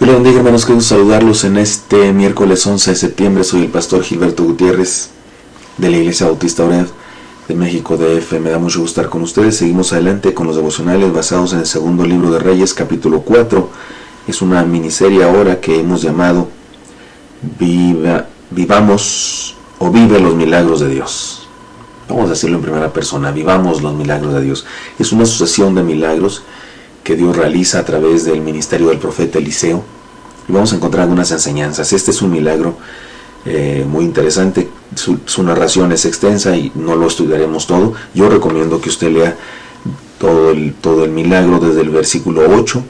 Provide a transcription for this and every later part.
Hola, buen día, hermanos, quiero saludarlos en este miércoles 11 de septiembre. Soy el pastor Gilberto Gutiérrez de la Iglesia Bautista Ored de México DF. Me da mucho gusto estar con ustedes. Seguimos adelante con los devocionales basados en el segundo libro de Reyes, capítulo 4. Es una miniserie ahora que hemos llamado Vivamos o Vive los Milagros de Dios. Vamos a decirlo en primera persona: vivamos los milagros de Dios. Es una sucesión de milagros que Dios realiza a través del ministerio del profeta Eliseo, y vamos a encontrar algunas enseñanzas. Este es un milagro muy interesante. Su narración es extensa y no lo estudiaremos todo. Yo recomiendo que usted lea todo el milagro desde el versículo 8,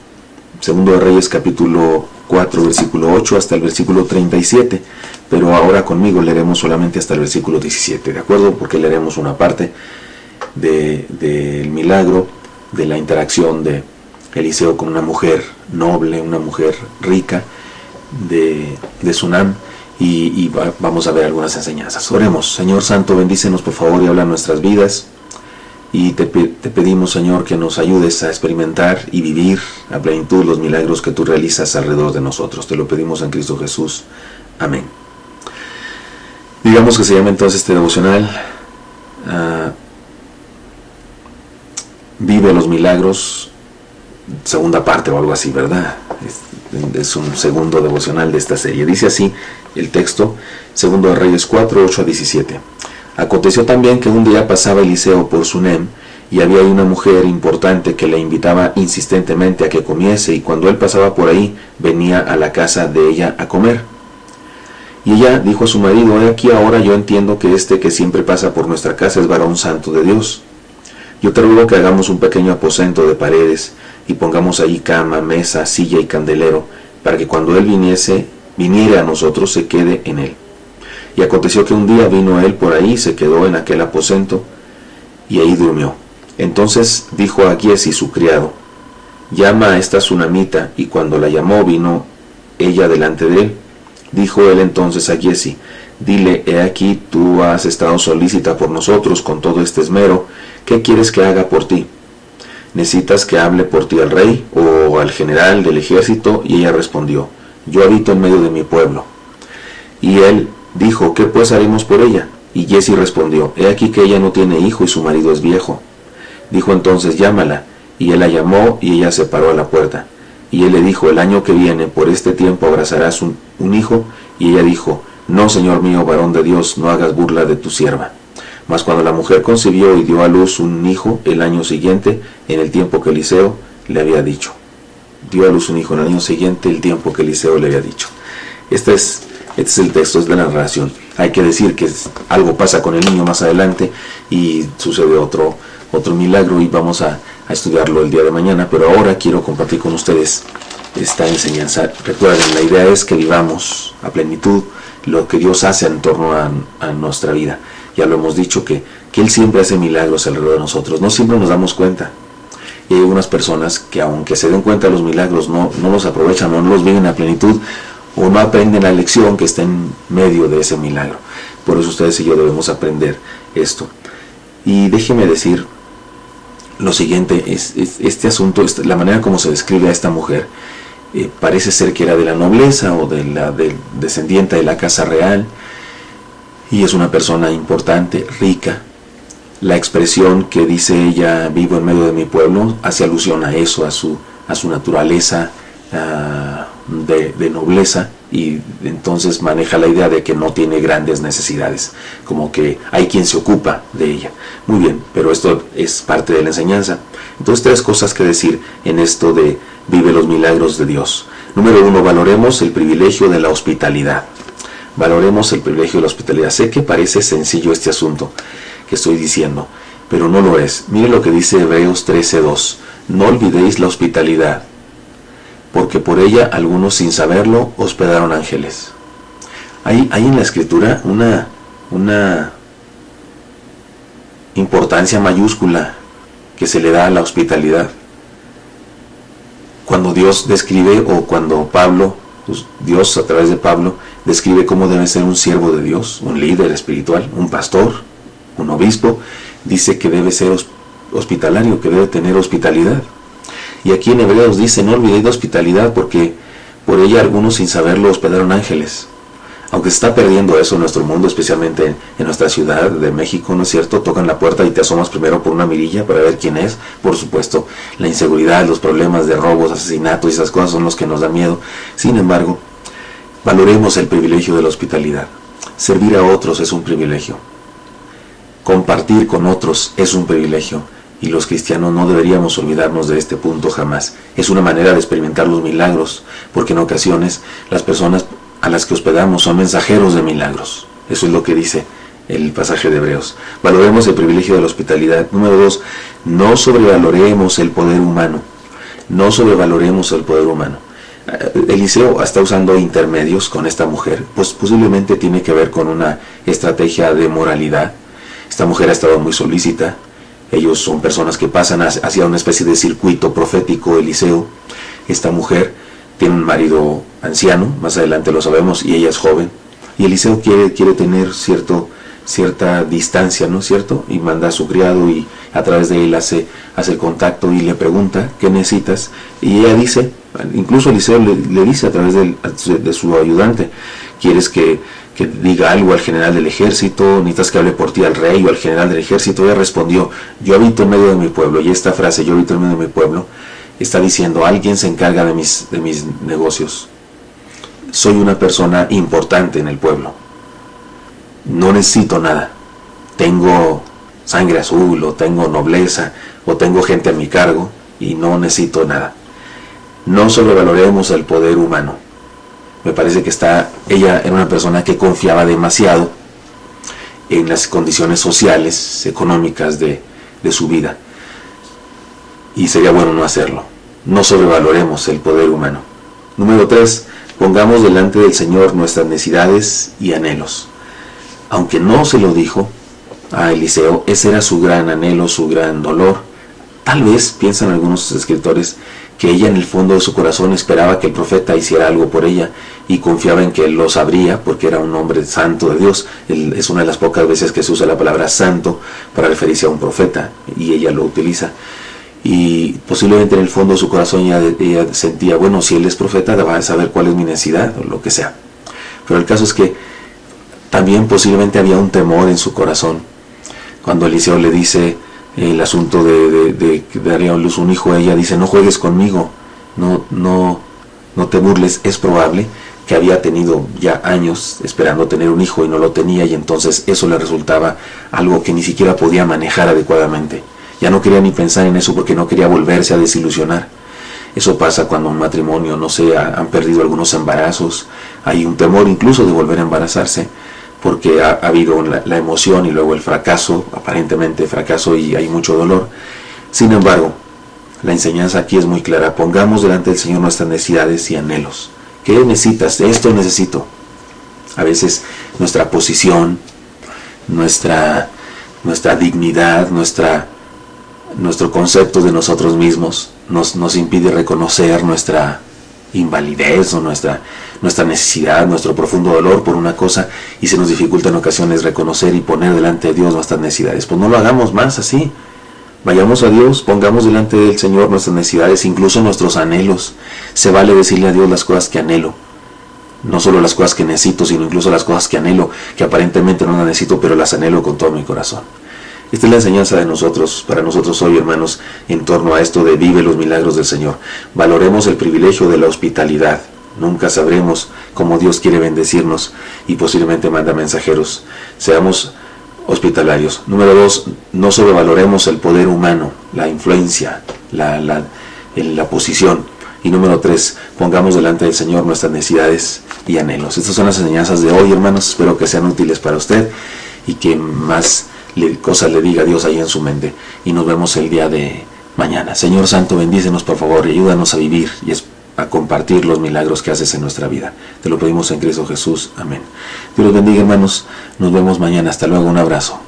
segundo de Reyes capítulo 4, versículo 8 hasta el versículo 37, pero ahora conmigo leeremos solamente hasta el versículo 17, ¿de acuerdo? Porque leeremos una parte del milagro, de la interacción de Eliseo con una mujer noble, una mujer rica de Sunam, y vamos a ver algunas enseñanzas. Oremos. Señor Santo, bendícenos por favor y habla en nuestras vidas, y te pedimos, Señor, que nos ayudes a experimentar y vivir a plenitud los milagros que tú realizas alrededor de nosotros. Te lo pedimos en Cristo Jesús. Amén. Digamos que se llama entonces este devocional Vive los milagros, segunda parte o algo así, ¿verdad? Es un segundo devocional de esta serie. Dice así el texto, segundo de Reyes 4, 8 a 17. Aconteció también que un día pasaba Eliseo por Sunem, y había ahí una mujer importante que le invitaba insistentemente a que comiese, y cuando él pasaba por ahí, venía a la casa de ella a comer. Y ella dijo a su marido: he aquí ahora yo entiendo que este que siempre pasa por nuestra casa es varón santo de Dios. Yo te ruego que hagamos un pequeño aposento de paredes, y pongamos allí cama, mesa, silla y candelero, para que cuando él viniere a nosotros, se quede en él. Y aconteció que un día vino él por ahí, se quedó en aquel aposento, y ahí durmió. Entonces dijo a Giesi su criado: llama a esta sunamita. Y cuando la llamó, vino ella delante de él. Dijo él entonces a Giesi: dile, he aquí, tú has estado solícita por nosotros con todo este esmero. ¿Qué quieres que haga por ti? ¿Necesitas que hable por ti al rey o al general del ejército? Y ella respondió: yo habito en medio de mi pueblo. Y él dijo: ¿qué pues haremos por ella? Y Giesi respondió: he aquí que ella no tiene hijo y su marido es viejo. Dijo entonces: llámala. Y él la llamó, y ella se paró a la puerta. Y él le dijo: el año que viene, por este tiempo, abrazarás un hijo. Y ella dijo: no, señor mío, varón de Dios, no hagas burla de tu sierva. Mas cuando la mujer concibió y dio a luz un hijo el año siguiente, en el tiempo que Eliseo le había dicho. Dio a luz un hijo en el año siguiente, el tiempo que Eliseo le había dicho. Este es el texto, es de la narración. Hay que decir que algo pasa con el niño más adelante y sucede otro milagro, y vamos a estudiarlo el día de mañana, pero ahora quiero compartir con ustedes esta enseñanza. Recuerden, la idea es que vivamos a plenitud lo que Dios hace en torno a nuestra vida. Ya lo hemos dicho que Él siempre hace milagros alrededor de nosotros. No siempre nos damos cuenta. Y hay algunas personas que, aunque se den cuenta de los milagros, no los aprovechan o no los viven a plenitud, o no aprenden la lección que está en medio de ese milagro. Por eso ustedes y yo debemos aprender esto. Y déjeme decir lo siguiente: este asunto, la manera como se describe a esta mujer, parece ser que era de la nobleza o del descendiente de la casa real, y es una persona importante, rica. La expresión que dice ella, vivo en medio de mi pueblo, hace alusión a eso, a su naturaleza de nobleza, y entonces maneja la idea de que no tiene grandes necesidades, como que hay quien se ocupa de ella. Muy bien, pero esto es parte de la enseñanza. Entonces, 3 cosas que decir en esto de vive los milagros de Dios. Número 1, valoremos el privilegio de la hospitalidad. Valoremos el privilegio de la hospitalidad. Sé que parece sencillo este asunto que estoy diciendo, pero no lo es. Mire lo que dice Hebreos 13:2. No olvidéis la hospitalidad, porque por ella algunos sin saberlo hospedaron ángeles. Hay en la escritura una importancia mayúscula que se le da a la hospitalidad. Cuando Dios describe, o cuando Dios a través de Pablo describe cómo debe ser un siervo de Dios, un líder espiritual, un pastor, un obispo, dice que debe ser hospitalario, que debe tener hospitalidad. Y aquí en Hebreos dice: no olvidéis la hospitalidad, porque Por ella algunos sin saberlo hospedaron ángeles. Aunque se está perdiendo eso en nuestro mundo, especialmente en nuestra ciudad de México, ¿no es cierto? Tocan la puerta y te asomas primero por una mirilla para ver quién es. Por supuesto, la inseguridad, los problemas de robos, asesinatos y esas cosas son los que nos dan miedo. Sin embargo, valoremos el privilegio de la hospitalidad. Servir a otros es un privilegio. Compartir con otros es un privilegio. Y los cristianos no deberíamos olvidarnos de este punto jamás. Es una manera de experimentar los milagros, porque en ocasiones las personas a las que hospedamos son mensajeros de milagros. Eso es lo que dice el pasaje de Hebreos. Valoremos el privilegio de la hospitalidad. Número 2, no sobrevaloremos el poder humano. No sobrevaloremos el poder humano. Eliseo está usando intermedios con esta mujer, pues posiblemente tiene que ver con una estrategia de moralidad. Esta mujer ha estado muy solícita. Ellos son personas que pasan hacia una especie de circuito profético. Eliseo, esta mujer tiene un marido anciano, más adelante lo sabemos, y ella es joven. Y Eliseo quiere tener cierta distancia, ¿no es cierto? Y manda a su criado y a través de él hace el contacto y le pregunta, ¿qué necesitas? Y ella dice, incluso Eliseo le dice a través de su ayudante, ¿quieres que diga algo al general del ejército? ¿Necesitas que hable por ti al rey o al general del ejército? Ella respondió, yo habito en medio de mi pueblo. Y esta frase, yo habito en medio de mi pueblo, está diciendo, alguien se encarga de mis negocios. Soy una persona importante en el pueblo. No necesito nada. Tengo sangre azul, o tengo nobleza, o tengo gente a mi cargo, y no necesito nada. No sobrevaloremos el poder humano. Me parece que ella era una persona que confiaba demasiado en las condiciones sociales, económicas de su vida. Y sería bueno no hacerlo. No sobrevaloremos el poder humano. Número 3, pongamos delante del Señor nuestras necesidades y anhelos. Aunque no se lo dijo a Eliseo, ese era su gran anhelo, su gran dolor. Tal vez, piensan algunos escritores, que ella en el fondo de su corazón esperaba que el profeta hiciera algo por ella y confiaba en que él lo sabría porque era un hombre santo de Dios. Es una de las pocas veces que se usa la palabra santo para referirse a un profeta y ella lo utiliza. Y posiblemente en el fondo de su corazón ella sentía, bueno, si él es profeta va a saber cuál es mi necesidad o lo que sea. Pero el caso es que también posiblemente había un temor en su corazón. Cuando Eliseo le dice el asunto de darle a luz un hijo, ella dice, no juegues conmigo, no te burles. Es probable que había tenido ya años esperando tener un hijo y no lo tenía, y entonces eso le resultaba algo que ni siquiera podía manejar adecuadamente. Ya no quería ni pensar en eso porque no quería volverse a desilusionar. Eso pasa cuando un matrimonio, no sé, han perdido algunos embarazos. Hay un temor incluso de volver a embarazarse porque ha habido la emoción y luego el fracaso, aparentemente fracaso, y hay mucho dolor. Sin embargo, la enseñanza aquí es muy clara. Pongamos delante del Señor nuestras necesidades y anhelos. ¿Qué necesitas? Esto necesito. A veces nuestra posición, nuestra dignidad, nuestro concepto de nosotros mismos nos impide reconocer nuestra invalidez o nuestra necesidad, nuestro profundo dolor por una cosa, y se nos dificulta en ocasiones reconocer y poner delante de Dios nuestras necesidades. Pues no lo hagamos más así. Vayamos a Dios, pongamos delante del Señor nuestras necesidades, incluso nuestros anhelos. Se vale decirle a Dios las cosas que anhelo. No solo las cosas que necesito, sino incluso las cosas que anhelo, que aparentemente no las necesito, pero las anhelo con todo mi corazón. Esta es la enseñanza de nosotros, para nosotros hoy, hermanos, en torno a esto de vive los milagros del Señor. Valoremos el privilegio de la hospitalidad. Nunca sabremos cómo Dios quiere bendecirnos y posiblemente manda mensajeros. Seamos hospitalarios. Número 2, no sobrevaloremos el poder humano, la influencia, la posición. Y número 3, pongamos delante del Señor nuestras necesidades y anhelos. Estas son las enseñanzas de hoy, hermanos. Espero que sean útiles para usted y que más cosas le diga Dios ahí en su mente. Y nos vemos el día de mañana. Señor Santo, bendícenos por favor y ayúdanos a vivir y a compartir los milagros que haces en nuestra vida. Te lo pedimos en Cristo Jesús. Amén. Dios los bendiga, hermanos. Nos vemos mañana. Hasta luego. Un abrazo.